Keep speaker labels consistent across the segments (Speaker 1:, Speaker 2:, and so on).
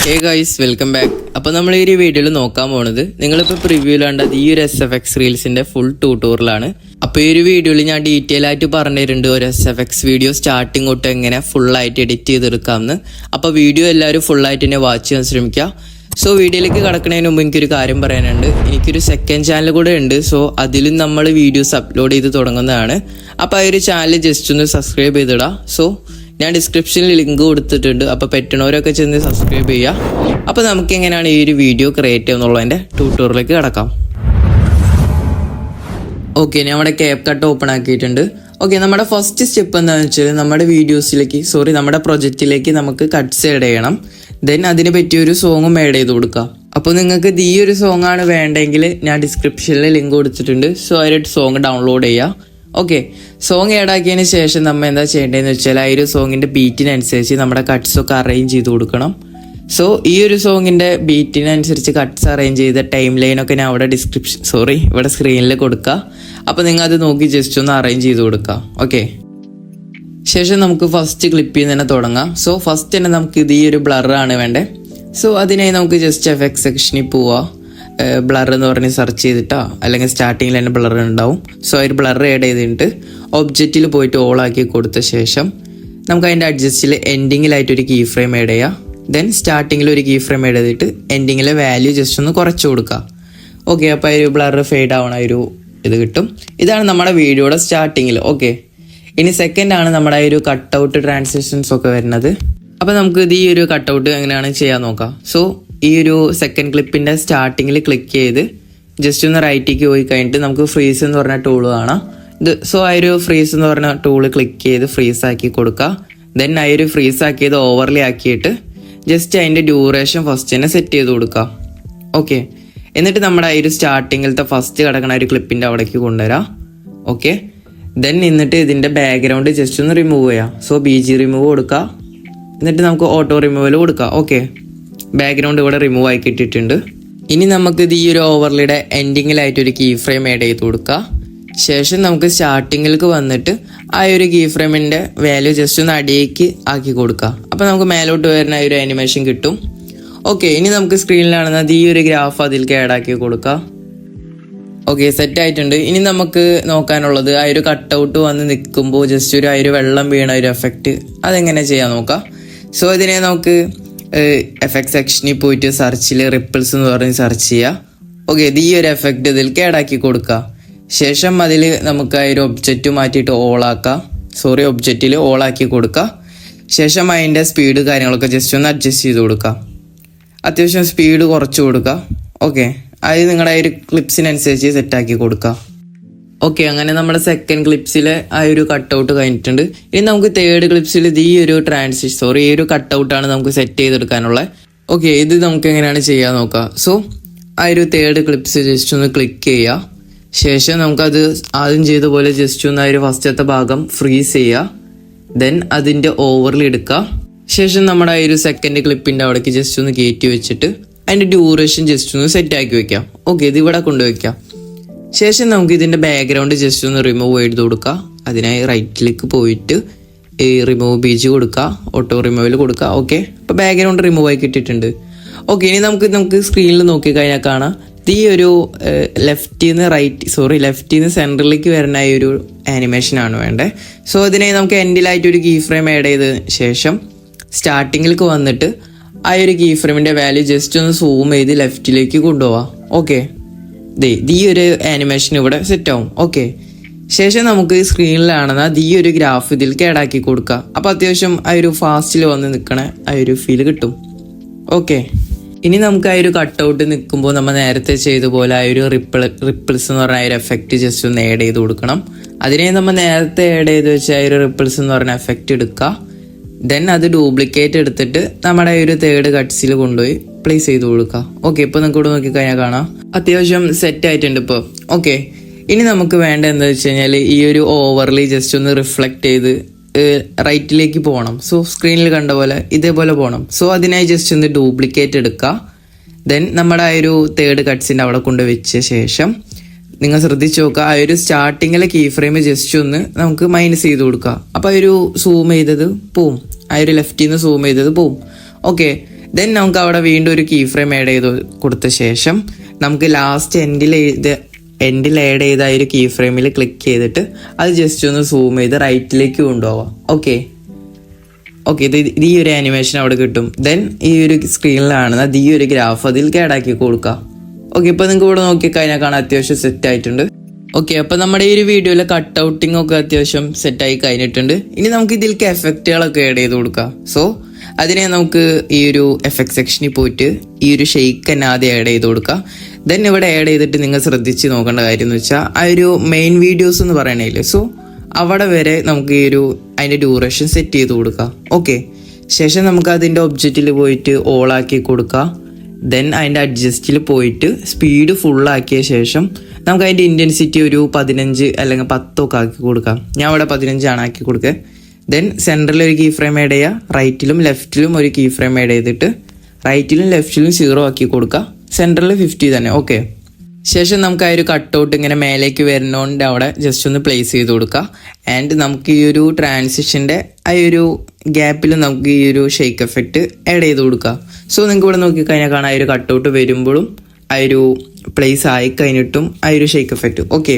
Speaker 1: Hey guys, welcome back. അപ്പോൾ നമ്മൾ ഈ ഒരു വീഡിയോയിൽ നോക്കാൻ പോകുന്നത് നിങ്ങളിപ്പോൾ പ്രിവ്യൂവിൽ കണ്ടത് ഈ ഒരു SFX റീൽസിന്റെ ഫുൾ ട്യൂട്ടോറിയലാണ്. അപ്പോൾ ഈ ഒരു വീഡിയോയിൽ ഞാൻ ഡീറ്റെയിൽ ആയിട്ട് പറഞ്ഞിട്ടുണ്ട് ഒരു SFX വീഡിയോ സ്റ്റാർട്ടിങ് തൊട്ട് എങ്ങനെ ഫുള്ളായിട്ട് എഡിറ്റ് ചെയ്തെടുക്കാമെന്ന്. അപ്പോൾ വീഡിയോ എല്ലാവരും ഫുള്ളായിട്ട് തന്നെ വാച്ച് ചെയ്യാൻ ശ്രമിക്കുക. സോ വീഡിയോയിലേക്ക് കടക്കുന്നതിന് മുമ്പ് എനിക്കൊരു കാര്യം പറയാനുണ്ട്. എനിക്കൊരു സെക്കൻഡ് ചാനൽ കൂടെ ഉണ്ട്. സോ അതിലും നമ്മൾ വീഡിയോസ് അപ്ലോഡ് ചെയ്ത് തുടങ്ങുന്നതാണ്. അപ്പോൾ ആ ഒരു ചാനൽ ജസ്റ്റ് ഒന്ന് സബ്സ്ക്രൈബ് ചെയ്തിടാം. സോ ഞാൻ ഡിസ്ക്രിപ്ഷനിൽ ലിങ്ക് കൊടുത്തിട്ടുണ്ട്. അപ്പോൾ പറ്റുന്നവരൊക്കെ ചെന്ന് സബ്സ്ക്രൈബ് ചെയ്യുക. അപ്പോൾ നമുക്ക് എങ്ങനെയാണ് ഈ ഒരു വീഡിയോ ക്രിയേറ്റ് ചെയ്യുന്നുള്ളതിൻ്റെ ട്യൂട്ടോറിയലിലേക്ക് കിടക്കാം. ഓക്കെ, ഞാൻ നമ്മുടെ CapCut ഓപ്പൺ ആക്കിയിട്ടുണ്ട്. ഓക്കെ, നമ്മുടെ ഫസ്റ്റ് സ്റ്റെപ്പ് എന്താണെന്ന് വെച്ചാൽ നമ്മുടെ പ്രൊജക്റ്റിലേക്ക് നമുക്ക് കട്ട്സ് ആഡ് ചെയ്യണം. ദെൻ അതിനെ പറ്റിയൊരു സോങ്ങും ആഡ് ചെയ്ത് കൊടുക്കാം. അപ്പോൾ നിങ്ങൾക്ക് ഈ ഒരു സോങ് ആണ് വേണ്ടെങ്കിൽ ഞാൻ ഡിസ്ക്രിപ്ഷനിൽ ലിങ്ക് കൊടുത്തിട്ടുണ്ട്. സോ അതിലൊരു സോങ് ഡൗൺലോഡ് ചെയ്യുക. ഓക്കെ, സോങ് ആഡാക്കിയതിന് ശേഷം നമ്മൾ എന്താ ചെയ്യേണ്ടതെന്ന് വെച്ചാൽ ആ ഒരു സോങ്ങിൻ്റെ ബീറ്റിനനുസരിച്ച് നമ്മുടെ കട്ട്സൊക്കെ അറേഞ്ച് ചെയ്ത് കൊടുക്കണം. സോ ഈ ഒരു സോങ്ങിൻ്റെ ബീറ്റിനനുസരിച്ച് കട്ട്സ് അറേഞ്ച് ചെയ്ത ടൈം ലൈനൊക്കെ ഞാൻ ഇവിടെ സ്ക്രീനിൽ കൊടുക്കുക. അപ്പോൾ നിങ്ങൾ അത് നോക്കി ജസ്റ്റ് ഒന്ന് അറേഞ്ച് ചെയ്ത് കൊടുക്കുക. ഓക്കെ, ശേഷം നമുക്ക് ഫസ്റ്റ് ക്ലിപ്പിൽ നിന്ന് തന്നെ തുടങ്ങാം. സോ ഫസ്റ്റ് തന്നെ നമുക്ക് ഈ ഒരു ബ്ലറാണ് വേണ്ടത്. സോ അതിനായി നമുക്ക് ജസ്റ്റ് എഫക്ട് സെക്ഷനിൽ പോവാം. ബ്ലർ എന്ന് പറഞ്ഞ് സെർച്ച് ചെയ്തിട്ടോ അല്ലെങ്കിൽ സ്റ്റാർട്ടിങ്ങിൽ തന്നെ ബ്ലർ ഉണ്ടാവും. സോ ഒരു ബ്ലർ ആഡ് ചെയ്തിട്ട് ഒബ്ജക്റ്റിൽ പോയിട്ട് ഓൾ ആക്കി കൊടുത്ത ശേഷം നമുക്ക് അതിൻ്റെ അഡ്ജസ്റ്റിൽ എൻഡിങ്ങിലായിട്ടൊരു കീ ഫ്രെയിം ആഡ് ചെയ്യാം. ദെൻ സ്റ്റാർട്ടിങ്ങിൽ ഒരു കീ ഫ്രെയിം ആഡ് ചെയ്തിട്ട് എൻഡിങ്ങിലെ വാല്യൂ ജസ്റ്റ് ഒന്ന് കുറച്ച് കൊടുക്കുക. ഓക്കെ, അപ്പോൾ ഒരു ബ്ലർ ഫെയ്ഡ് ആവണ ഒരു ഇത് കിട്ടും. ഇതാണ് നമ്മുടെ വീഡിയോയുടെ സ്റ്റാർട്ടിങ്ങിൽ. ഓക്കെ, ഇനി സെക്കൻഡ് ആണ് നമ്മുടെ ഒരു കട്ടൗട്ട് ട്രാൻസിഷൻസ് ഒക്കെ വരുന്നത്. അപ്പോൾ നമുക്ക് ഈ ഒരു കട്ടൗട്ട് എങ്ങനെയാണ് ചെയ്യാൻ നോക്കാം. സോ ഈ ഒരു സെക്കൻഡ് ക്ലിപ്പിൻ്റെ സ്റ്റാർട്ടിങ്ങിൽ ക്ലിക്ക് ചെയ്ത് ജസ്റ്റ് ഒന്ന് റൈറ്റിലേക്ക് പോയി കഴിഞ്ഞിട്ട് നമുക്ക് ഫ്രീസ് എന്ന് പറഞ്ഞ ടൂൾ കാണാം. സോ ആ ഒരു ഫ്രീസ് എന്ന് പറഞ്ഞ ടൂൾ ക്ലിക്ക് ചെയ്ത് ഫ്രീസ് ആക്കി കൊടുക്കുക. ദെൻ ആ ഒരു ഫ്രീസ് ആക്കിയത് ഓവർലേ ആക്കിയിട്ട് ജസ്റ്റ് അതിൻ്റെ ഡ്യൂറേഷൻ ഫസ്റ്റ് തന്നെ സെറ്റ് ചെയ്ത് കൊടുക്കുക. ഓക്കെ, എന്നിട്ട് നമ്മുടെ ആ ഒരു സ്റ്റാർട്ടിങ്ങിലത്തെ ഫസ്റ്റ് കിടക്കണ ഒരു ക്ലിപ്പിൻ്റെ അവിടേക്ക് കൊണ്ടുവരാം. ഓക്കെ, ദെൻ എന്നിട്ട് ഇതിൻ്റെ ബാക്ക്ഗ്രൗണ്ട് ജസ്റ്റ് ഒന്ന് റിമൂവ് ചെയ്യാം. സോ BG റിമൂവ് കൊടുക്കുക. എന്നിട്ട് നമുക്ക് ഓട്ടോ റിമൂവൽ കൊടുക്കാം. ഓക്കെ, ബാക്ക്ഗ്രൗണ്ട് ഇവിടെ റിമൂവ് ആക്കി ഇട്ടിട്ടുണ്ട്. ഇനി നമുക്ക് ഈ ഒരു ഓവർലിയുടെ എൻഡിങ്ങിലായിട്ടൊരു കീ ഫ്രെയിം ആഡ് ചെയ്ത് കൊടുക്കുക. ശേഷം നമുക്ക് സ്റ്റാർട്ടിങ്ങിലേക്ക് വന്നിട്ട് ആ ഒരു കീ ഫ്രെയിമിൻ്റെ വാല്യൂ ജസ്റ്റ് ഒന്ന് അടിയേക്ക് ആക്കി കൊടുക്കുക. അപ്പോൾ നമുക്ക് മേലോട്ട് വരുന്ന ഒരു ആനിമേഷൻ കിട്ടും. ഓക്കെ, ഇനി നമുക്ക് സ്ക്രീനിലാണെന്നത് ഈ ഒരു ഗ്രാഫ് അതിലേക്ക് ആഡ് ആക്കി കൊടുക്കുക. ഓക്കെ, സെറ്റ് ആയിട്ടുണ്ട്. ഇനി നമുക്ക് നോക്കാനുള്ളത് ആ ഒരു കട്ടൗട്ട് വന്ന് നിൽക്കുമ്പോൾ ജസ്റ്റ് ആ ഒരു വെള്ളം വീണ ഒരു എഫക്റ്റ് അതെങ്ങനെ ചെയ്യാൻ നോക്കാം. സോ ഇതിനെ നമുക്ക് എഫക്ട് സെക്ഷനിൽ പോയിട്ട് സെർച്ചിൽ റിപ്പിൾസ് എന്ന് പറഞ്ഞ് സെർച്ച് ചെയ്യുക. ഓക്കെ, ഈ ഒരു എഫക്റ്റ് ഇതിലേക്ക് ആഡ് ആക്കി കൊടുക്കുക. ശേഷം അതിൽ നമുക്ക് ആ ഒരു ഒബ്ജക്റ്റ് മാറ്റിയിട്ട് ഒബ്ജക്റ്റിൽ ഓളാക്കി കൊടുക്കുക. ശേഷം അതിൻ്റെ സ്പീഡ് കാര്യങ്ങളൊക്കെ ജസ്റ്റ് ഒന്ന് അഡ്ജസ്റ്റ് ചെയ്ത് കൊടുക്കുക. അത്യാവശ്യം സ്പീഡ് കുറച്ച് കൊടുക്കുക. ഓക്കെ, അത് നിങ്ങളുടെ ആ ഒരു ക്ലിപ്സിനനുസരിച്ച് സെറ്റാക്കി കൊടുക്കുക. ഓക്കെ, അങ്ങനെ നമ്മുടെ സെക്കൻഡ് ക്ലിപ്സിൽ ആ ഒരു കട്ടൗട്ട് കഴിഞ്ഞിട്ടുണ്ട്. ഇനി നമുക്ക് തേർഡ് ക്ലിപ്സിൽ ഈ ഒരു കട്ടൗട്ടാണ് നമുക്ക് സെറ്റ് ചെയ്തെടുക്കാനുള്ളത്. ഓക്കെ, ഇത് നമുക്ക് എങ്ങനെയാണ് ചെയ്യാൻ നോക്കാം. സോ ആ ഒരു തേർഡ് ക്ലിപ്സ് ജസ്റ്റ് ഒന്ന് ക്ലിക്ക് ചെയ്യുക. ശേഷം നമുക്കത് ആദ്യം ചെയ്ത പോലെ ജസ്റ്റ് ഒന്ന് ആ ഒരു ഫസ്റ്റത്തെ ഭാഗം ഫ്രീസ് ചെയ്യുക. ദെൻ അതിൻ്റെ ഓവറിൽ എടുക്കുക. ശേഷം നമ്മുടെ ആ ഒരു സെക്കൻഡ് ക്ലിപ്പിൻ്റെ അവിടേക്ക് ജസ്റ്റ് ഒന്ന് കയറ്റി വെച്ചിട്ട് അതിൻ്റെ ഡ്യൂറേഷൻ ജസ്റ്റ് ഒന്ന് സെറ്റാക്കി വെക്കാം. ഓക്കെ, ഇത് ഇവിടെ കൊണ്ടുവയ്ക്കാം. ശേഷം നമുക്ക് ഇതിൻ്റെ ബാക്ക്ഗ്രൗണ്ട് ജസ്റ്റ് ഒന്ന് റിമൂവ് ചെയ്ത് കൊടുക്കുക. അതിനായി റൈറ്റിലേക്ക് പോയിട്ട് ഈ റിമൂവ് BG കൊടുക്കുക, ഓട്ടോ റിമൂവൽ കൊടുക്കുക. ഓക്കെ, അപ്പോൾ ബാക്ക്ഗ്രൗണ്ട് റിമൂവ് ആയി കിട്ടിയിട്ടുണ്ട്. ഓക്കെ, ഇനി നമുക്ക് സ്ക്രീനിൽ നോക്കിക്കഴിഞ്ഞാൽ കാണാം ഈ ഒരു ലെഫ്റ്റിൽ നിന്ന് സെൻറ്ററിലേക്ക് വരുന്ന ഈ ഒരു ആനിമേഷനാണ് വേണ്ടത്. സോ അതിനായി നമുക്ക് എൻഡിലായിട്ട് ഒരു കീ ഫ്രെയിം ആഡ് ചെയ്ത ശേഷം സ്റ്റാർട്ടിങ്ങിലേക്ക് വന്നിട്ട് ആ ഒരു കീ ഫ്രെയിമിൻ്റെ വാല്യൂ ജസ്റ്റ് ഒന്ന് സൂം ചെയ്ത് ലെഫ്റ്റിലേക്ക് കൊണ്ടുപോവാം. ഓക്കെ, ഈ ഒരു ആനിമേഷൻ ഇവിടെ സെറ്റ് ആവും. ഓക്കെ, ശേഷം നമുക്ക് സ്ക്രീനിലാണെന്നാൽ ഈ ഒരു ഗ്രാഫ് ഇതിലേക്ക് ആഡ് ആക്കി കൊടുക്കുക. അപ്പോൾ അത്യാവശ്യം ആ ഒരു ഫാസ്റ്റിൽ വന്ന് നിൽക്കണ ആ ഒരു ഫീൽ കിട്ടും. ഓക്കെ, ഇനി നമുക്ക് ആ ഒരു കട്ടൗട്ട് നിൽക്കുമ്പോൾ നമ്മൾ നേരത്തെ ചെയ്ത പോലെ ആ ഒരു റിപ്പിൾസ് എന്ന് പറഞ്ഞ ആ ഒരു എഫക്റ്റ് ജസ്റ്റ് ഒന്ന് ആഡ് ചെയ്ത് കൊടുക്കണം. അതിനെ നമ്മൾ നേരത്തെ ആഡ് ചെയ്ത് വെച്ച ആ ഒരു റിപ്പിൾസ് എന്ന് പറഞ്ഞ എഫക്റ്റ് എടുക്കുക. ദെൻ അത് ഡ്യൂപ്ലിക്കേറ്റ് എടുത്തിട്ട് നമ്മുടെ ഒരു തേർഡ് കട്ട്സിൽ കൊണ്ടുപോയി പ്ലേസ് ചെയ്ത് കൊടുക്കുക. ഓക്കെ, ഇപ്പോൾ നിങ്ങൾക്ക് ഇവിടെ നോക്കിക്കഴിഞ്ഞാൽ കാണാം അത്യാവശ്യം സെറ്റ് ആയിട്ടുണ്ട് ഇപ്പോൾ. ഓക്കെ, ഇനി നമുക്ക് വേണ്ട എന്താ വെച്ച് കഴിഞ്ഞാൽ ഈ ഒരു ഓവർലി ജസ്റ്റ് ഒന്ന് റിഫ്ലക്റ്റ് ചെയ്ത് റൈറ്റിലേക്ക് പോകണം. സോ സ്ക്രീനിൽ കണ്ട പോലെ ഇതേപോലെ പോകണം. സോ അതിനായി ജസ്റ്റ് ഒന്ന് ഡ്യൂപ്ലിക്കേറ്റ് എടുക്കുക. ദെൻ നമ്മുടെ ആ ഒരു തേർഡ് കട്ട്സിൻ്റെ അവിടെ കൊണ്ട് വെച്ച ശേഷം നിങ്ങൾ ശ്രദ്ധിച്ച് നോക്കുക, ആ ഒരു സ്റ്റാർട്ടിങ്ങിലെ കീ ഫ്രെയിം ജസ്റ്റ് ഒന്ന് നമുക്ക് മൈനസ് ചെയ്ത് കൊടുക്കുക. അപ്പോൾ ആ ഒരു സൂം ചെയ്തത് പോവും, ആ ഒരു ലെഫ്റ്റിൽ നിന്ന് സൂം ചെയ്തത് പോവും. ഓക്കെ, ദെൻ നമുക്ക് അവിടെ വീണ്ടും ഒരു കീ ഫ്രെയിം ആഡ് ചെയ്ത് കൊടുത്ത ശേഷം നമുക്ക് ലാസ്റ്റ് എൻഡിൽ ആഡ് ചെയ്ത ആ ഒരു കീ ഫ്രെയിമിൽ ക്ലിക്ക് ചെയ്തിട്ട് അത് ജസ്റ്റ് ഒന്ന് സൂം ചെയ്ത് റൈറ്റിലേക്ക് കൊണ്ടുപോവാം. ഓക്കെ ഇത് ഈ ഒരു ആനിമേഷൻ അവിടെ കിട്ടും. ദെൻ ഈ ഒരു സ്ക്രീനിലാണ് അത് ഈ ഒരു ഗ്രാഫ് അതിൽ ആക്കി കൊടുക്കുക. ഓക്കെ, ഇപ്പോൾ നിങ്ങൾക്ക് ഇവിടെ നോക്കിക്കഴിഞ്ഞാൽ കാണാൻ അത്യാവശ്യം സെറ്റ് ആയിട്ടുണ്ട്. ഓക്കെ, അപ്പോൾ നമ്മുടെ ഈ ഒരു വീഡിയോയിലെ കട്ട് ഔട്ടിംഗ് ഒക്കെ അത്യാവശ്യം സെറ്റായി കഴിഞ്ഞിട്ടുണ്ട്. ഇനി നമുക്ക് ഇതിലേക്ക് എഫക്റ്റുകളൊക്കെ ആഡ് ചെയ്ത് കൊടുക്കാം. സോ അതിനെ നമുക്ക് ഈ ഒരു എഫക്ട് സെക്ഷനിൽ പോയിട്ട് ഈ ഒരു ഷെയ്ക്ക് തന്നെ ആദ്യം ആഡ് ചെയ്ത് കൊടുക്കാം. ദെൻ ഇവിടെ ആഡ് ചെയ്തിട്ട് നിങ്ങൾ ശ്രദ്ധിച്ച് നോക്കേണ്ട കാര്യം എന്ന് വെച്ചാൽ ആ ഒരു മെയിൻ വീഡിയോസ് എന്ന് പറയണില്ലേ, സോ അവിടെ വരെ നമുക്ക് ഈ ഒരു അതിൻ്റെ ഡ്യൂറേഷൻ സെറ്റ് ചെയ്ത് കൊടുക്കാം. ഓക്കെ, ശേഷം നമുക്ക് അതിൻ്റെ ഒബ്ജക്റ്റിൽ പോയിട്ട് ഓൾ ആക്കി കൊടുക്കാം. ദെൻ അതിൻ്റെ അഡ്ജസ്റ്റിൽ പോയിട്ട് സ്പീഡ് ഫുള്ളാക്കിയ ശേഷം നമുക്ക് അതിൻ്റെ ഇൻറ്റൻസിറ്റി ഒരു 15 അല്ലെങ്കിൽ 10 ഒക്കെ ആക്കി കൊടുക്കാം. ഞാൻ ഇവിടെ 15 ആക്കി കൊടുക്കുക. ദെൻ സെൻറ്ററിൽ ഒരു കീ ഫ്രെയിം ആഡ് ചെയ്യുക, റൈറ്റിലും ലെഫ്റ്റിലും ഒരു കീ ഫ്രെയിം ആഡ് ചെയ്തിട്ട് റൈറ്റിലും ലെഫ്റ്റിലും 0 ആക്കി കൊടുക്കുക, സെൻറ്ററിൽ 50 തന്നെ. ഓക്കെ, ശേഷം നമുക്ക് ആ ഒരു കട്ടൗട്ട് ഇങ്ങനെ മേലേക്ക് വരുന്നതുകൊണ്ട് അവിടെ ജസ്റ്റ് ഒന്ന് പ്ലേസ് ചെയ്ത് കൊടുക്കുക. ആൻഡ് നമുക്ക് ഈ ഒരു ട്രാൻസിഷൻ്റെ ആ ഒരു ഗ്യാപ്പിൽ നമുക്ക് ഈ ഒരു ഷെയ്ക്ക് എഫക്റ്റ് ആഡ് ചെയ്ത് കൊടുക്കുക. സോ നിങ്ങൾക്ക് ഇവിടെ നോക്കിക്കഴിഞ്ഞാൽ കാണാം ആ ഒരു കട്ടൗട്ട് വരുമ്പോഴും ആ ഒരു പ്ലേസ് ആയി കഴിഞ്ഞിട്ടും ആ ഒരു ഷെയ്ക്ക് എഫക്റ്റ്. ഓക്കെ,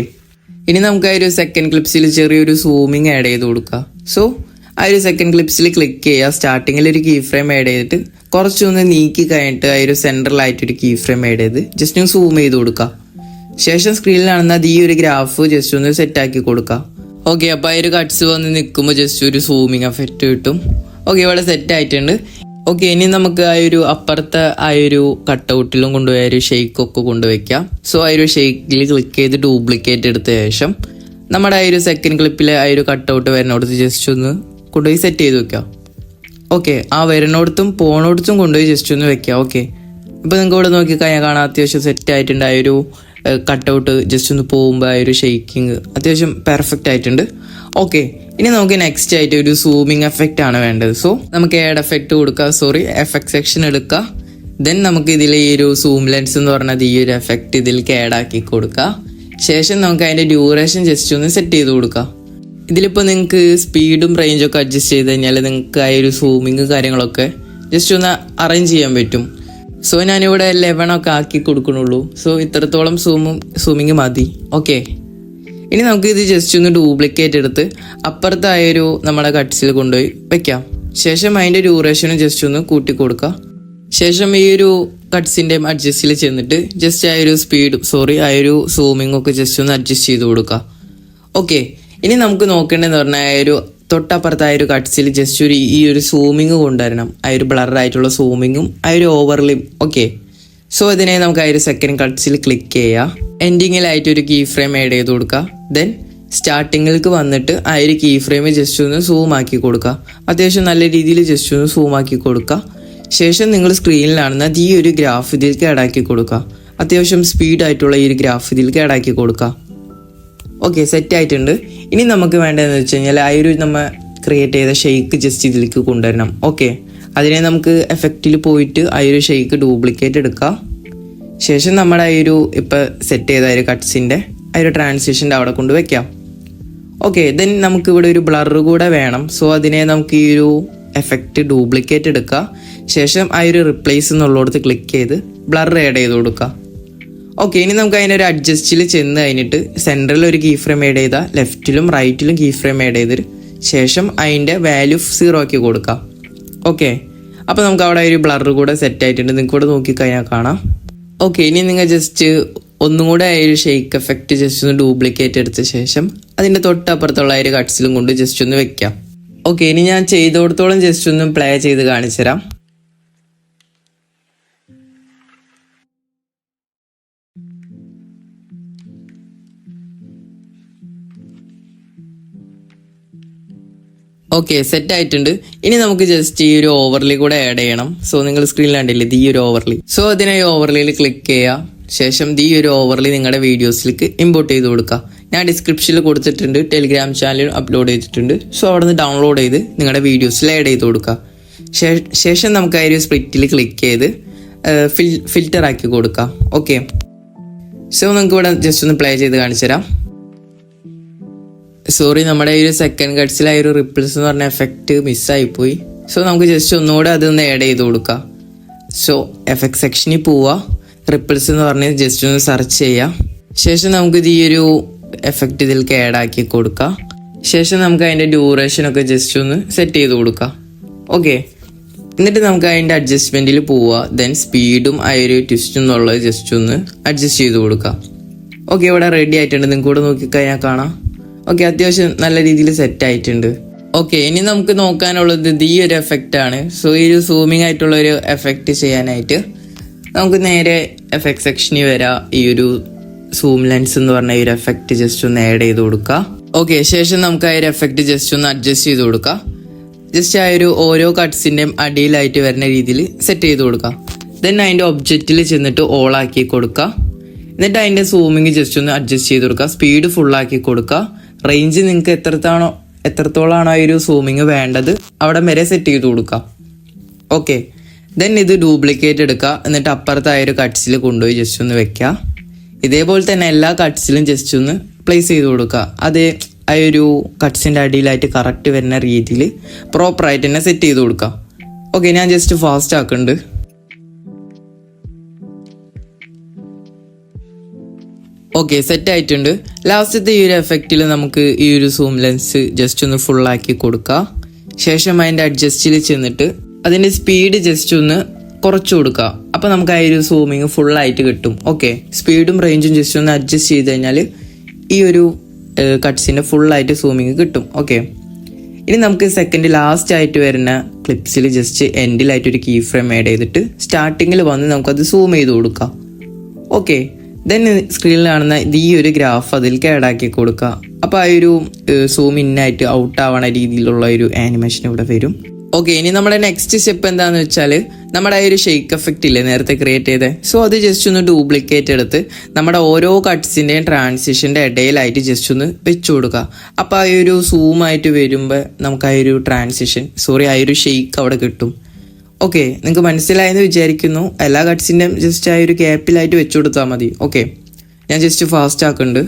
Speaker 1: ഇനി നമുക്ക് ആ ഒരു സെക്കൻഡ് ക്ലിപ്സിൽ ചെറിയൊരു സൂമിങ് ആഡ് ചെയ്ത് കൊടുക്കുക. സോ ആ ഒരു സെക്കൻഡ് ക്ലിപ്സിൽ ക്ലിക്ക് ചെയ്യുക, സ്റ്റാർട്ടിങ്ങിൽ ഒരു കീ ഫ്രെയിം ആഡ് ചെയ്തിട്ട് കുറച്ചൊന്ന് നീക്കി കഴിഞ്ഞിട്ട് ആ ഒരു സെൻട്രലായിട്ടൊരു കീ ഫ്രെയിം ആഡ് ചെയ്ത് ജസ്റ്റ് ഒന്ന് സൂം ചെയ്ത് കൊടുക്കുക. ശേഷം സ്ക്രീനിലാണെന്ന് അത് ഈ ഒരു ഗ്രാഫ് ജസ്റ്റ് ഒന്ന് സെറ്റ് ആക്കി കൊടുക്കുക. ഓക്കെ, അപ്പോൾ ആ ഒരു കട്ട്സ് വന്ന് നിൽക്കുമ്പോൾ ജസ്റ്റ് ഒരു സൂമിങ് എഫക്റ്റ് കിട്ടും. ഓക്കെ, ഇവിടെ സെറ്റ് ആയിട്ടുണ്ട്. ഓക്കെ, ഇനി നമുക്ക് ആ ഒരു അപ്പുറത്തെ ആ ഒരു കട്ടൗട്ടിലും കൊണ്ടുപോയി ആ ഒരു ഷെയ്ക്കൊക്കെ കൊണ്ടുവയ്ക്കാം. സോ ആ ഒരു ഷെയ്ക്കിൽ ക്ലിക്ക് ചെയ്ത് ഡ്യൂപ്ലിക്കേറ്റ് എടുത്ത ശേഷം നമ്മുടെ ആ ഒരു സെക്കൻഡ് ക്ലിപ്പിൽ ആ ഒരു കട്ടൗട്ട് വരുന്നിടത്ത് ജസ്റ്റ് ഒന്ന് കൊണ്ടുപോയി സെറ്റ് ചെയ്ത് വെക്കാം. ഓക്കെ, ആ വരുന്നിടത്തും പോണിടത്തും കൊണ്ടുപോയി ജസ്റ്റ് ഒന്ന് വെക്കാം. ഓക്കെ, ഇപ്പോൾ നിങ്ങൾക്ക് ഇവിടെ നോക്കിക്കഴിഞ്ഞാൽ കാണാൻ അത്യാവശ്യം സെറ്റ് ആയിട്ടുണ്ട്. ആ ഒരു കട്ടൗട്ട് ജസ്റ്റ് ഒന്ന് പോകുമ്പോൾ ആ ഒരു ഷെയ്ക്കിങ് അത്യാവശ്യം പെർഫെക്റ്റ് ആയിട്ടുണ്ട്. ഓക്കെ, ഇനി നമുക്ക് നെക്സ്റ്റ് ആയിട്ട് ഒരു സൂമിങ് എഫക്റ്റ് ആണ് വേണ്ടത്. സോ നമുക്ക് ആഡ് എഫക്റ്റ് കൊടുക്കുക, എഫക്ട് സെക്ഷൻ എടുക്കുക. ദെൻ നമുക്ക് ഇതിൽ ഈ ഒരു സൂം ലെൻസ് എന്ന് പറഞ്ഞത് ഈ ഒരു എഫക്റ്റ് ഇതിലേക്ക് ആഡ് ആക്കി കൊടുക്കുക. ശേഷം നമുക്ക് അതിൻ്റെ ഡ്യൂറേഷൻ ജസ്റ്റ് ഒന്ന് സെറ്റ് ചെയ്ത് കൊടുക്കുക. ഇതിലിപ്പോൾ നിങ്ങൾക്ക് സ്പീഡും റേഞ്ചൊക്കെ അഡ്ജസ്റ്റ് ചെയ്ത് കഴിഞ്ഞാൽ നിങ്ങൾക്ക് ആ ഒരു സൂമിങ് കാര്യങ്ങളൊക്കെ ജസ്റ്റ് ഒന്ന് അറേഞ്ച് ചെയ്യാൻ പറ്റും. സോ ഞാനിവിടെ 11 ഒക്കെ ആക്കി കൊടുക്കണുള്ളൂ. സോ ഇത്രത്തോളം സൂമിങ് മതി. ഓക്കെ, ഇനി നമുക്ക് ഇത് ജസ്റ്റ് ഒന്ന് ഡ്യൂപ്ലിക്കേറ്റ് എടുത്ത് അപ്പുറത്തായൊരു നമ്മുടെ കട്ട്സിൽ കൊണ്ടുപോയി വെക്കാം. ശേഷം അതിൻ്റെ ഡ്യൂറേഷനും ജസ്റ്റ് ഒന്ന് കൂട്ടി കൊടുക്കുക. ശേഷം ഈ ഒരു കട്ട്സിൻ്റെ അഡ്ജസ്റ്റിൽ ചെന്നിട്ട് ജസ്റ്റ് ആ ഒരു ആ ഒരു സൂമിങ് ഒക്കെ ജസ്റ്റ് ഒന്ന് അഡ്ജസ്റ്റ് ചെയ്ത് കൊടുക്കുക. ഓക്കെ, ഇനി നമുക്ക് നോക്കേണ്ടതെന്ന് പറഞ്ഞാൽ ആ ഒരു തൊട്ടപ്പുറത്തായ ഒരു കട്ട്സിൽ ജസ്റ്റ് ഈ ഒരു സൂമിങ് കൊണ്ടുവരണം. ആ ഒരു ബ്ലറായിട്ടുള്ള സൂമിങ്ങും ആ ഒരു ഓവർലിയും. ഓക്കെ, സോ ഇതിനെ നമുക്ക് ആ ഒരു സെക്കൻഡ് കട്ട്സിൽ ക്ലിക്ക് ചെയ്യുക. എൻഡിങ്ങിലായിട്ട് ഒരു കീ ഫ്രെയിം ആഡ് ചെയ്ത് കൊടുക്കുക. ദെൻ സ്റ്റാർട്ടിങ്ങിലേക്ക് വന്നിട്ട് ആ ഒരു കീ ഫ്രെയിം ജസ്റ്റ് ഒന്ന് സൂം ആക്കി കൊടുക്കുക. അത്യാവശ്യം നല്ല രീതിയിൽ ജസ്റ്റ് ഒന്ന് സൂം ആക്കി കൊടുക്കുക. ശേഷം നിങ്ങൾ സ്ക്രീനിലാണെന്ന് ഈ ഒരു ഗ്രാഫ് ഇതിലേക്ക് ആഡ് ആക്കി കൊടുക്കുക. അത്യാവശ്യം സ്പീഡായിട്ടുള്ള ഈ ഒരു ഗ്രാഫ് ഇതിലേക്ക് ആഡ് ആക്കി കൊടുക്കുക. ഓക്കെ, സെറ്റ് ആയിട്ടുണ്ട്. ഇനി നമുക്ക് വേണ്ടതെന്ന് വെച്ച് കഴിഞ്ഞാൽ ആ ഒരു നമ്മൾ ക്രിയേറ്റ് ചെയ്ത ഷെയ്ക്ക് ജസ്റ്റ് ഇതിലേക്ക് കൊണ്ടുവരണം. ഓക്കെ, അതിനെ നമുക്ക് എഫക്റ്റിൽ പോയിട്ട് ആ ഒരു ഷെയ്ക്ക് ഡ്യൂപ്ലിക്കേറ്റ് എടുക്കുക. ശേഷം നമ്മുടെ ആ ഒരു ഇപ്പോൾ സെറ്റ് ചെയ്ത ഒരു കട്ട്സിൻ്റെ ആ ഒരു ട്രാൻസിഷൻ്റെ അവിടെ കൊണ്ട് വെക്കാം. ഓക്കെ, ദെൻ നമുക്ക് ഇവിടെ ഒരു ബ്ലർ കൂടെ വേണം. സോ അതിനെ നമുക്ക് ഈ ഒരു എഫക്റ്റ് ഡ്യൂപ്ലിക്കേറ്റ് എടുക്കുക. ശേഷം ആ ഒരു റിപ്ലേസ് എന്നുള്ളിടത്ത് ക്ലിക്ക് ചെയ്ത് ബ്ലർ ആഡ് ചെയ്ത് കൊടുക്കുക. ഓക്കെ, ഇനി നമുക്ക് അതിനൊരു അഡ്ജസ്റ്റിൽ ചെന്ന് കഴിഞ്ഞിട്ട് സെൻറ്ററിൽ ഒരു കീ ഫ്രെയിം ആഡ് ചെയ്താൽ ലെഫ്റ്റിലും റൈറ്റിലും കീ ഫ്രെയിം ആഡ് ചെയ്ത് ശേഷം അതിൻ്റെ വാല്യൂ 0 ആക്കി കൊടുക്കാം. ഓക്കെ, അപ്പോൾ നമുക്ക് അവിടെ ഒരു ബ്ലർ കൂടെ സെറ്റ് ആയിട്ടുണ്ട്. നിങ്ങൾക്ക് ഇവിടെ നോക്കിക്കഴിഞ്ഞാൽ കാണാം. ഓക്കെ, ഇനി നിങ്ങൾ ജസ്റ്റ് ഒന്നും കൂടെ ആ ഒരു ഷെയ്ക്ക് എഫക്റ്റ് ജസ്റ്റ് ഒന്ന് ഡ്യൂപ്ലിക്കേറ്റ് എടുത്ത ശേഷം അതിൻ്റെ തൊട്ടപ്പുറത്തുള്ള ആ ഒരു കട്ട്സിലും കൊണ്ട് ജസ്റ്റ് ഒന്ന് വെക്കാം. ഓക്കെ, ഇനി ഞാൻ ചെയ്തോടത്തോളം ജസ്റ്റ് ഒന്ന് പ്ലേ ചെയ്ത് കാണിച്ചു തരാം. ഓക്കെ, സെറ്റ് ആയിട്ടുണ്ട്. ഇനി നമുക്ക് ജസ്റ്റ് ഈ ഒരു ഓവർലി കൂടെ ആഡ് ചെയ്യണം. സോ നിങ്ങൾ സ്ക്രീനിൽ കണ്ടില്ലേ ഈ ഒരു ഓവർലി. സോ അതിനെ ഈ ഓവർലിയിൽ ക്ലിക്ക് ചെയ്യുക. ശേഷം ഈ ഒരു ഓവർലി നിങ്ങളുടെ വീഡിയോസിലേക്ക് ഇമ്പോർട്ട് ചെയ്ത് കൊടുക്കുക. ഞാൻ ഡിസ്ക്രിപ്ഷനിൽ കൊടുത്തിട്ടുണ്ട്, ടെലിഗ്രാം ചാനലിൽ അപ്ലോഡ് ചെയ്തിട്ടുണ്ട്. സോ അവിടെ നിന്ന് ഡൗൺലോഡ് ചെയ്ത് നിങ്ങളുടെ വീഡിയോസിൽ ആഡ് ചെയ്ത് കൊടുക്കുക. ശേഷം നമുക്ക് ആ ഒരു സ്പ്ലിറ്റിൽ ക്ലിക്ക് ചെയ്ത് ഫിൽറ്റർ ആക്കി കൊടുക്കാം. ഓക്കെ, സോ നിങ്ങൾക്ക് ഇവിടെ ജസ്റ്റ് ഒന്ന് പ്ലേ ചെയ്ത് കാണിച്ചു തരാം. നമ്മുടെ ഈ ഒരു സെക്കൻഡ് കട്ട്സിൽ ആ ഒരു റിപ്പിൾസ് എന്ന് പറഞ്ഞ എഫക്റ്റ് മിസ്സായിപ്പോയി. സോ നമുക്ക് ജസ്റ്റ് ഒന്നുകൂടെ അതൊന്ന് ആഡ് ചെയ്ത് കൊടുക്കാം. സോ എഫക്ട് സെക്ഷനിൽ പോവുക, റിപ്പിൾസ് എന്ന് പറഞ്ഞ് ജസ്റ്റ് ഒന്ന് സെർച്ച് ചെയ്യാം. ശേഷം നമുക്കിത് ഈ ഒരു എഫക്റ്റ് ഇതിലേക്ക് ആഡ് ആക്കി കൊടുക്കാം. ശേഷം നമുക്ക് അതിൻ്റെ ഡ്യൂറേഷനൊക്കെ ജസ്റ്റ് ഒന്ന് സെറ്റ് ചെയ്ത് കൊടുക്കാം. ഓക്കെ, എന്നിട്ട് നമുക്ക് അതിൻ്റെ അഡ്ജസ്റ്റ്മെൻറ്റിൽ പോവുക. ദെൻ സ്പീഡും ആ ഒരു ട്വിസ്റ്റും എന്നുള്ളത് ജസ്റ്റ് ഒന്ന് അഡ്ജസ്റ്റ് ചെയ്ത് കൊടുക്കാം. ഓക്കെ, ഇവിടെ റെഡി ആയിട്ടുണ്ട്. നിങ്ങൾക്ക് കൂടെ നോക്കിക്കഴിഞ്ഞാൽ കാണാം. ഓക്കെ, അത്യാവശ്യം നല്ല രീതിയിൽ സെറ്റ് ആയിട്ടുണ്ട്. ഓക്കെ, ഇനി നമുക്ക് നോക്കാനുള്ളത് ഈ ഒരു എഫക്റ്റ് ആണ്. സോ ഈ ഒരു സൂമിങ് ആയിട്ടുള്ള ഒരു എഫക്റ്റ് ചെയ്യാനായിട്ട് നമുക്ക് നേരെ എഫക്ട് സെക്ഷനിൽ വരാം. ഈ ഒരു സൂം ലെൻസ് എന്ന് പറഞ്ഞ ഈ ഒരു എഫക്റ്റ് ജസ്റ്റ് ഒന്ന് ആഡ് ചെയ്ത് കൊടുക്കുക. ഓക്കെ, ശേഷം നമുക്ക് ആ ഒരു എഫക്റ്റ് ജസ്റ്റ് ഒന്ന് അഡ്ജസ്റ്റ് ചെയ്ത് കൊടുക്കാം. ജസ്റ്റ് ആ ഒരു ഓരോ കട്ട്സിൻ്റെയും അടിയിലായിട്ട് വരുന്ന രീതിയിൽ സെറ്റ് ചെയ്ത് കൊടുക്കാം. ദെൻ അതിൻ്റെ ഒബ്ജക്റ്റിൽ ചെന്നിട്ട് ഓൾ ആക്കി കൊടുക്കുക. എന്നിട്ട് അതിൻ്റെ സൂമിങ് ജസ്റ്റ് ഒന്ന് അഡ്ജസ്റ്റ് ചെയ്ത് കൊടുക്കുക. സ്പീഡ് ഫുള്ളാക്കി കൊടുക്കുക. റേഞ്ച് നിങ്ങൾക്ക് എത്രത്തോളാണോ ആ ഒരു സൂമിങ് വേണ്ടത് അവിടെ വരെ സെറ്റ് ചെയ്ത് കൊടുക്കുക. ഓക്കെ, ദെൻ ഇത് ഡ്യൂപ്ലിക്കേറ്റ് എടുക്കുക. എന്നിട്ട് അപ്പുറത്തെ ആ ഒരു കട്ട്സിൽ കൊണ്ടുപോയി ജസ്റ്റ് ഒന്ന് വെക്കുക. ഇതേപോലെ തന്നെ എല്ലാ കട്ട്സിലും ജസ്റ്റ് ഒന്ന് പ്ലേസ് ചെയ്ത് കൊടുക്കുക. അത് ആ ഒരു കട്ട്സിൻ്റെ അടിയിലായിട്ട് കറക്റ്റ് വരുന്ന രീതിയിൽ പ്രോപ്പറായിട്ട് തന്നെ സെറ്റ് ചെയ്ത് കൊടുക്കുക. ഓക്കെ, ഞാൻ ജസ്റ്റ് ഫാസ്റ്റ് ആക്കുന്നുണ്ട്. ഓക്കെ, സെറ്റ് ആയിട്ടുണ്ട്. ലാസ്റ്റത്തെ ഈ ഒരു എഫക്റ്റിൽ നമുക്ക് ഈ ഒരു സൂം ലെൻസ് ജസ്റ്റ് ഒന്ന് ഫുള്ളാക്കി കൊടുക്കുക. ശേഷം അതിൻ്റെ അഡ്ജസ്റ്റിൽ ചെന്നിട്ട് അതിൻ്റെ സ്പീഡ് ജസ്റ്റ് ഒന്ന് കുറച്ച് കൊടുക്കുക. അപ്പോൾ നമുക്ക് ആ ഒരു സൂമിങ് ഫുള്ളായിട്ട് കിട്ടും. ഓക്കെ, സ്പീഡും റേഞ്ചും ജസ്റ്റ് ഒന്ന് അഡ്ജസ്റ്റ് ചെയ്ത് കഴിഞ്ഞാൽ ഈ ഒരു കട്ട്സിൻ്റെ ഫുള്ളായിട്ട് സൂമിങ് കിട്ടും. ഓക്കെ, ഇനി നമുക്ക് സെക്കൻഡ് ലാസ്റ്റ് ആയിട്ട് വരുന്ന ക്ലിപ്സിൽ ജസ്റ്റ് എൻഡിലായിട്ട് ഒരു കീ ഫ്രെയിം ആഡ് ചെയ്തിട്ട് സ്റ്റാർട്ടിങ്ങിൽ വന്ന് നമുക്കത് സൂം ചെയ്ത് കൊടുക്കാം. ഓക്കെ, ദെൻ സ്ക്രീനിൽ കാണുന്ന ഈ ഒരു ഗ്രാഫ് അതിലേക്ക് ആഡ് ആക്കി കൊടുക്കുക. അപ്പോൾ ആ ഒരു സൂം ഇന്നായിട്ട് ഔട്ട് ആവണ രീതിയിലുള്ള ഒരു ആനിമേഷൻ ഇവിടെ വരും. ഓക്കെ, ഇനി നമ്മുടെ നെക്സ്റ്റ് സ്റ്റെപ്പ് എന്താണെന്ന് വെച്ചാൽ നമ്മുടെ ആ ഒരു ഷെയ്ക്ക് എഫക്റ്റ് ഇല്ലേ നേരത്തെ ക്രിയേറ്റ് ചെയ്തത്, സോ അത് ജസ്റ്റ് ഒന്ന് ഡ്യൂപ്ലിക്കേറ്റ് എടുത്ത് നമ്മുടെ ഓരോ കട്ട്സിൻ്റെയും ട്രാൻസിഷൻ്റെ ഇടയിലായിട്ട് ജസ്റ്റ് ഒന്ന് വെച്ചു കൊടുക്കുക. അപ്പോൾ ആ ഒരു സൂമായിട്ട് വരുമ്പോൾ നമുക്ക് ആ ഒരു ആ ഒരു ഷെയ്ക്ക് അവിടെ കിട്ടും. ഓക്കെ, നിങ്ങൾക്ക് മനസ്സിലായെന്ന് വിചാരിക്കുന്നു. എല്ലാ കട്ട്സിൻ്റെയും ജസ്റ്റ് ആ ഒരു ഗ്യാപ്പിലായിട്ട് വെച്ചു കൊടുത്താൽ മതി. ഓക്കെ, ഞാൻ ജസ്റ്റ് ഫാസ്റ്റ് ആക്കുന്നുണ്ട്.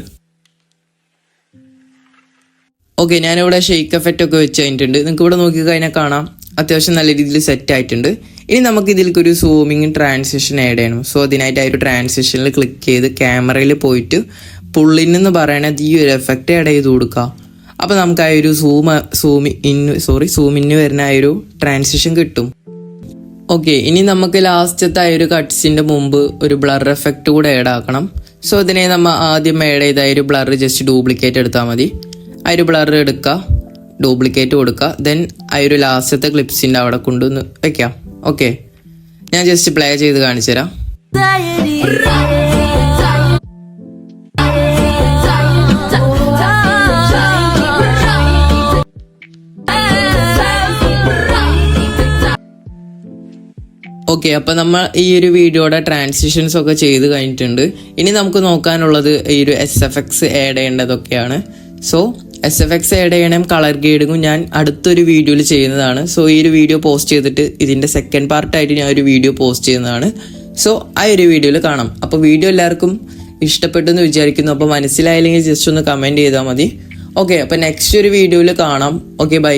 Speaker 1: ഓക്കെ, ഞാനിവിടെ ഷെയ്ക്ക് എഫക്റ്റ് ഒക്കെ വെച്ച് കഴിഞ്ഞിട്ടുണ്ട്. നിങ്ങൾക്ക് ഇവിടെ നോക്കിക്കഴിഞ്ഞാൽ കാണാം അത്യാവശ്യം നല്ല രീതിയിൽ സെറ്റ് ആയിട്ടുണ്ട്. ഇനി നമുക്ക് ഇതിലേക്കൊരു സൂമിങ് ട്രാൻസിഷൻ ആഡ് ചെയ്യണം. സോ അതിനായിട്ട് ആ ഒരു ട്രാൻസിഷനിൽ ക്ലിക്ക് ചെയ്ത് ക്യാമറയിൽ പോയിട്ട് പുള്ളിൻ എന്ന് പറയണത് ഈ ഒരു എഫക്റ്റ് ആഡ് ചെയ്ത് കൊടുക്കുക. അപ്പോൾ നമുക്ക് ആ ഒരു സൂമിന് വരുന്ന ആ ഒരു ട്രാൻസിഷൻ കിട്ടും. ഓക്കെ, ഇനി നമുക്ക് ലാസ്റ്റത്തെ ആ ഒരു കട്ട്സിൻ്റെ മുമ്പ് ഒരു ബ്ലർ എഫക്റ്റ് കൂടെ ആഡ് ആക്കണം. സോ അതിനെ നമ്മൾ ആദ്യം ആഡ് ചെയ്ത ആ ഒരു ബ്ലർ ജസ്റ്റ് ഡ്യൂപ്ലിക്കേറ്റ് എടുത്താൽ മതി. ആ ഒരു ബ്ലർ എടുക്കുക, ഡ്യൂപ്ലിക്കേറ്റ് കൊടുക്കുക. ദെൻ ആ ഒരു ലാസ്റ്റത്തെ ക്ലിപ്സിൻ്റെ അവിടെ കൊണ്ടുവന്ന് വെക്കാം. ഓക്കെ, ഞാൻ ജസ്റ്റ് പ്ലേ ചെയ്ത് കാണിച്ചു തരാം. ഓക്കെ, അപ്പോൾ നമ്മൾ ഈ ഒരു വീഡിയോയുടെ ട്രാൻസിഷൻസ് ഒക്കെ ചെയ്ത് കഴിഞ്ഞിട്ടുണ്ട്. ഇനി നമുക്ക് നോക്കാനുള്ളത് ഈ ഒരു SFX ആഡ് ചെയ്യേണ്ടതൊക്കെയാണ്. സോ SFX ആഡ് ചെയ്യണം, കളർ ഗ്രേഡിങ്ങും ഞാൻ അടുത്തൊരു വീഡിയോയിൽ ചെയ്യുന്നതാണ്. സോ ഈ ഒരു വീഡിയോ പോസ്റ്റ് ചെയ്തിട്ട് ഇതിൻ്റെ സെക്കൻഡ് പാർട്ടായിട്ട് ഞാൻ ഒരു വീഡിയോ പോസ്റ്റ് ചെയ്യുന്നതാണ്. സോ ആ ഒരു വീഡിയോയിൽ കാണാം. അപ്പോൾ വീഡിയോ എല്ലാവർക്കും ഇഷ്ടപ്പെട്ടു എന്ന് വിചാരിക്കുന്നു. അപ്പോൾ മനസ്സിലായില്ലെങ്കിൽ ജസ്റ്റ് ഒന്ന് കമൻറ്റ് ചെയ്താൽ മതി. ഓക്കെ, അപ്പോൾ നെക്സ്റ്റ് ഒരു വീഡിയോയിൽ കാണാം. Okay, by.